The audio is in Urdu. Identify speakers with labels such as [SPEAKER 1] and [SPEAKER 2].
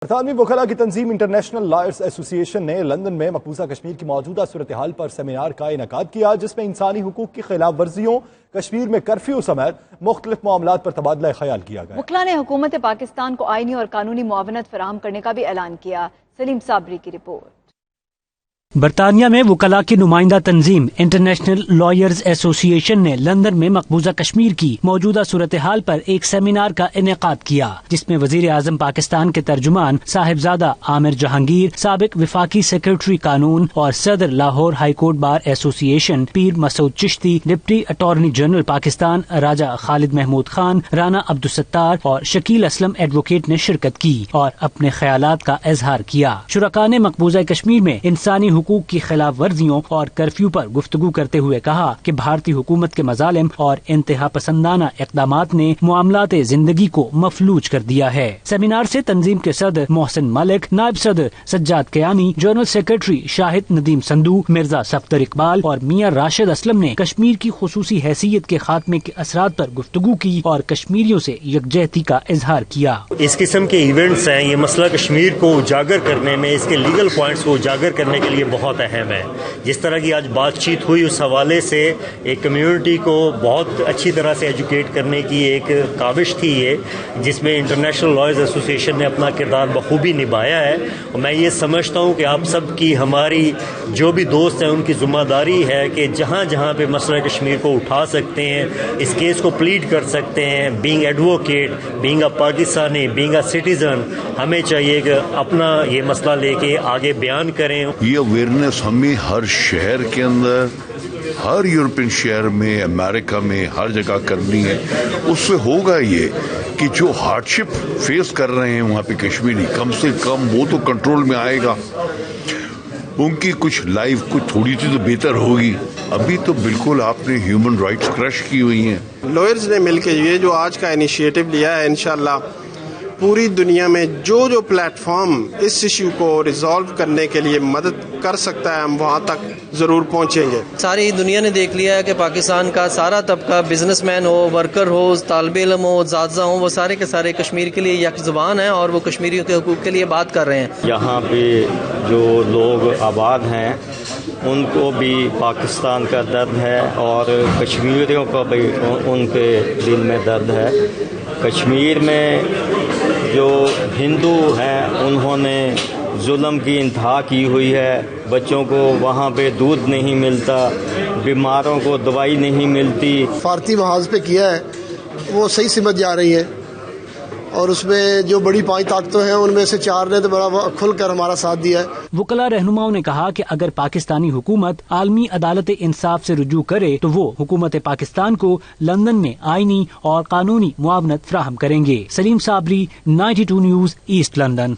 [SPEAKER 1] برطانوی وکلاء کی تنظیم انٹرنیشنل لائرز ایسوسی ایشن نے لندن میں مقبوضہ کشمیر کی موجودہ صورتحال پر سیمینار کا انعقاد کیا، جس میں انسانی حقوق کی خلاف ورزیوں، کشمیر میں کرفیو سمیت مختلف معاملات پر تبادلہ خیال کیا گیا۔
[SPEAKER 2] وکلاء نے حکومت پاکستان کو آئینی اور قانونی معاونت فراہم کرنے کا بھی اعلان کیا۔ سلیم صابری کی رپورٹ۔
[SPEAKER 3] برطانیہ میں وکلاء کی نمائندہ تنظیم انٹرنیشنل لائرز ایسوسی ایشن نے لندن میں مقبوضہ کشمیر کی موجودہ صورتحال پر ایک سیمینار کا انعقاد کیا، جس میں وزیر اعظم پاکستان کے ترجمان صاحبزادہ عامر جہانگیر، سابق وفاقی سیکرٹری قانون اور صدر Lahore high court bar association Pir Masood Chishti, deputy attorney general Pakistan Raja Khalid Mahmood Khan, Rana Abdul Sattar اور شکیل اسلم ایڈوکیٹ نے شرکت کی اور اپنے خیالات کا اظہار کیا۔ شرکاء نے مقبوضہ کشمیر میں انسانی حقوق کی خلاف ورزیوں اور کرفیو پر گفتگو کرتے ہوئے کہا کہ بھارتی حکومت کے مظالم اور انتہا پسندانہ اقدامات نے معاملات زندگی کو مفلوج کر دیا ہے۔ سیمینار سے تنظیم کے صدر محسن ملک، نائب صدر سجاد کیانی، جنرل سیکرٹری شاہد ندیم سندھو، مرزا صفدر اقبال اور میاں راشد اسلم نے کشمیر کی خصوصی حیثیت کے خاتمے کے اثرات پر گفتگو کی اور کشمیریوں سے یکجہتی کا اظہار کیا۔
[SPEAKER 4] اس قسم کے ایونٹس ہیں، یہ مسئلہ کشمیر کو اجاگر کرنے میں، اس کے لیگل پوائنٹس کو اجاگر کرنے کے لیے بہت اہم ہے۔ جس طرح کی آج بات چیت ہوئی، اس حوالے سے ایک کمیونٹی کو بہت اچھی طرح سے ایجوکیٹ کرنے کی ایک کاوش تھی یہ، جس میں انٹرنیشنل لائرز ایسوسی ایشن نے اپنا کردار بخوبی نبھایا ہے۔ اور میں یہ سمجھتا ہوں کہ آپ سب کی، ہماری جو بھی دوست ہیں، ان کی ذمہ داری ہے کہ جہاں جہاں پہ مسئلہ کشمیر کو اٹھا سکتے ہیں، اس کیس کو پلیڈ کر سکتے ہیں، being advocate, being a Pakistani, being a citizen, ہمیں چاہیے کہ اپنا یہ مسئلہ لے کے آگے بیان کریں۔
[SPEAKER 5] یہ اویئرنیس ہمیں ہر شہر کے اندر، ہر یورپین شہر میں، امریکہ میں، ہر جگہ کرنی ہے۔ اس سے ہوگا یہ کہ جو ہارڈ شپ فیس کر رہے ہیں وہاں پہ کشمیری، کم سے کم وہ تو کنٹرول میں آئے گا، ان کی کچھ لائف کچھ تھوڑی سی تو بہتر ہوگی۔ ابھی تو بالکل آپ نے ہیومن رائٹس کرش کی ہوئی ہیں۔
[SPEAKER 6] لائرز نے مل کے یہ جو آج کا انیشیٹو لیا ہے، انشاءاللہ پوری دنیا میں جو پلیٹ فارم اس ایشو کو ریزالو کرنے کے لیے مدد کر سکتا ہے، ہم وہاں تک ضرور پہنچیں گے۔
[SPEAKER 7] ساری دنیا نے دیکھ لیا ہے کہ پاکستان کا سارا طبقہ، بزنس مین ہو، ورکر ہو، طالب علم ہو، اساتذہ ہوں، وہ سارے کے سارے کشمیر کے لیے یک زبان ہیں اور وہ کشمیریوں کے حقوق کے لیے بات کر رہے ہیں۔
[SPEAKER 4] یہاں پہ جو لوگ آباد ہیں ان کو بھی پاکستان کا درد ہے اور کشمیریوں کا بھی ان کے دل میں درد ہے۔ کشمیر میں جو ہندو ہیں انہوں نے ظلم کی انتہا کی ہوئی ہے، بچوں کو وہاں پہ دودھ نہیں ملتا، بیماروں کو دوائی نہیں ملتی۔
[SPEAKER 8] بھارتی محاذ پہ کیا ہے وہ صحیح سمجھ جا رہی ہے، اور اس میں جو بڑی 5 طاقتیں ہیں ان میں سے 4 نے تو بڑا کھل کر ہمارا ساتھ دیا ہے۔
[SPEAKER 3] وکلاء رہنماؤں نے کہا کہ اگر پاکستانی حکومت عالمی عدالت انصاف سے رجوع کرے تو وہ حکومت پاکستان کو لندن میں آئینی اور قانونی معاونت فراہم کریں گے۔ سلیم صابری، 92 نیوز، ایسٹ لندن۔